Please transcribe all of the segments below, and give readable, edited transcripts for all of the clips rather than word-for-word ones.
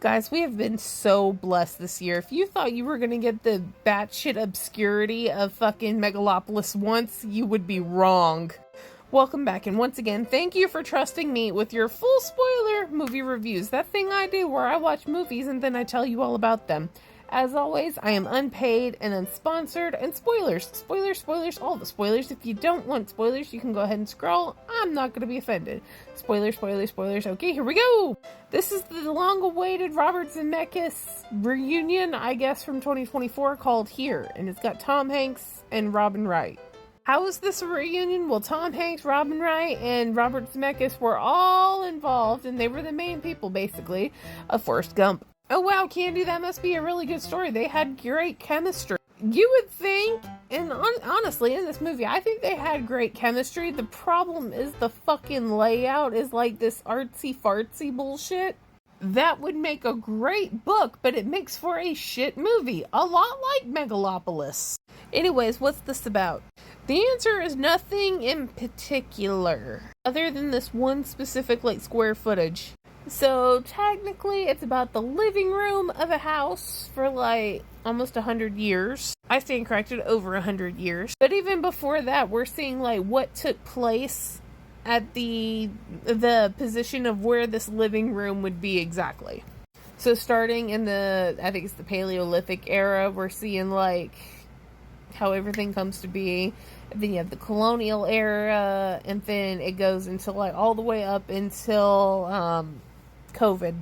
Guys, we have been so blessed this year. If you thought you were going to get the batshit obscurity of fucking Megalopolis once, you would be wrong. Welcome back, and once again, thank you for trusting me with your full spoiler movie reviews. That thing I do where I watch movies and then I tell you all about them. As always, I am unpaid and unsponsored, and spoilers, all the spoilers. If you don't want spoilers, you can go ahead and scroll. I'm not going to be offended. Spoilers. Okay, here we go. This is the long-awaited Robert Zemeckis reunion, I guess, from 2024 called Here, and it's got Tom Hanks and Robin Wright. How is this a reunion? Well, Tom Hanks, Robin Wright, and Robert Zemeckis were all involved, and they were the main people, basically, of Forrest Gump. Oh wow, Candy, that must be a really good story. They had great chemistry. You would think, and honestly, in this movie, I think they had great chemistry. The problem is the fucking layout is like this artsy-fartsy bullshit. That would make a great book, but it makes for a shit movie. A lot like Megalopolis. Anyways, what's this about? The answer is nothing in particular, other than this one specific, square footage. So, technically, it's about the living room of a house for, almost 100 years. I stand corrected, over 100 years. But even before that, we're seeing, what took place at the position of where this living room would be exactly. So, starting in I think it's the Paleolithic era, we're seeing, how everything comes to be. And then you have the colonial era, and then it goes into, all the way up until, COVID.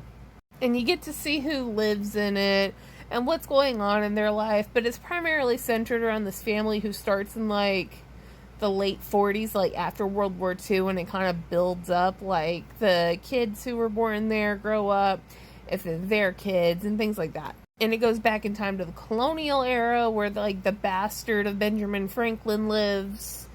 And you get to see who lives in it and what's going on in their life, but it's primarily centered around this family who starts in the late 40s, after World War II, and it kind of builds up, the kids who were born there grow up, if they're their kids, and things like that. And it goes back in time to the colonial era where the bastard of Benjamin Franklin lives.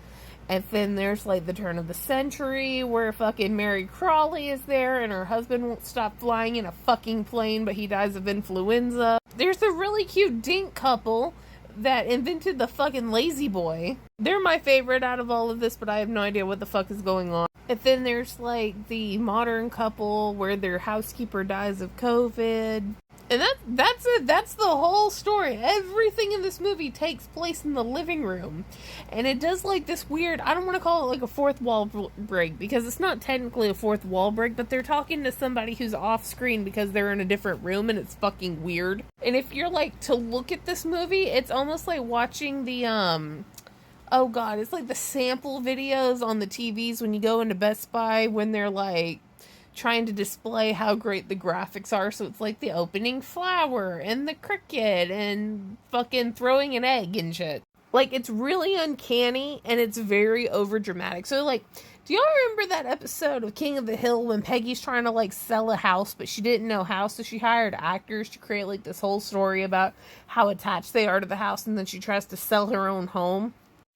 And then there's the turn of the century where fucking Mary Crawley is there and her husband won't stop flying in a fucking plane, but he dies of influenza. There's a really cute dink couple that invented the fucking lazy boy. They're my favorite out of all of this, but I have no idea what the fuck is going on. And then there's the modern couple where their housekeeper dies of COVID. And that's the whole story. Everything in this movie takes place in the living room. And it does this weird, I don't want to call it a fourth wall break, because it's not technically a fourth wall break, but they're talking to somebody who's off screen because they're in a different room, and it's fucking weird. And if you're to look at this movie, it's almost like watching the oh god, it's the sample videos on the TVs when you go into Best Buy when they're trying to display how great the graphics are. So it's the opening flower and the cricket and fucking throwing an egg and shit. It's really uncanny and it's very over dramatic. So do y'all remember that episode of King of the Hill when Peggy's trying to sell a house, but she didn't know how, so she hired actors to create this whole story about how attached they are to the house, and then she tries to sell her own home?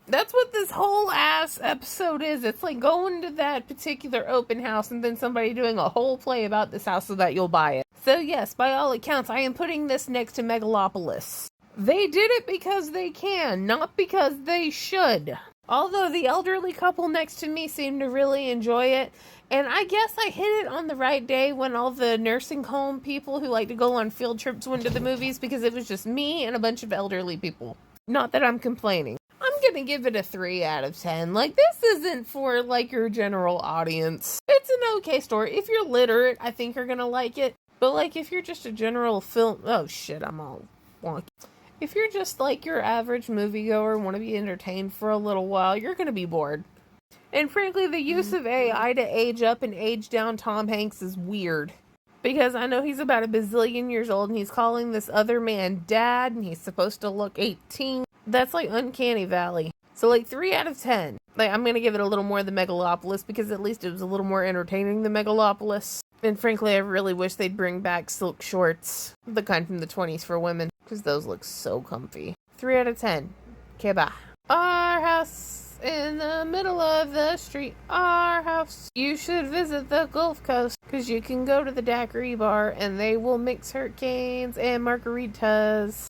That's what this whole ass episode is. It's going to that particular open house and then somebody doing a whole play about this house so that you'll buy it. So yes, by all accounts, I am putting this next to Megalopolis. They did it because they can, not because they should. Although the elderly couple next to me seemed to really enjoy it. And I guess I hit it on the right day when all the nursing home people who like to go on field trips went to the movies, because it was just me and a bunch of elderly people. Not that I'm complaining. I'm gonna give it a 3 out of 10. This isn't for, your general audience. It's an okay story. If you're literate, I think you're gonna like it. But, if you're just a general film... Oh, shit, I'm all wonky. If you're just, your average moviegoer and want to be entertained for a little while, you're gonna be bored. And frankly, the use of AI to age up and age down Tom Hanks is weird. Because I know he's about a bazillion years old, and he's calling this other man dad, and he's supposed to look 18. That's uncanny valley. So 3 out of 10. I'm gonna give it a little more than Megalopolis, because at least it was a little more entertaining than Megalopolis. And frankly, I really wish they'd bring back silk shorts, the kind from the 20s for women, because those look so comfy. 3 out of 10. Okay, bye. Our house in the middle of the street. Our house. You should visit the Gulf Coast, because you can go to the daiquiri bar and they will mix hurricanes and margaritas.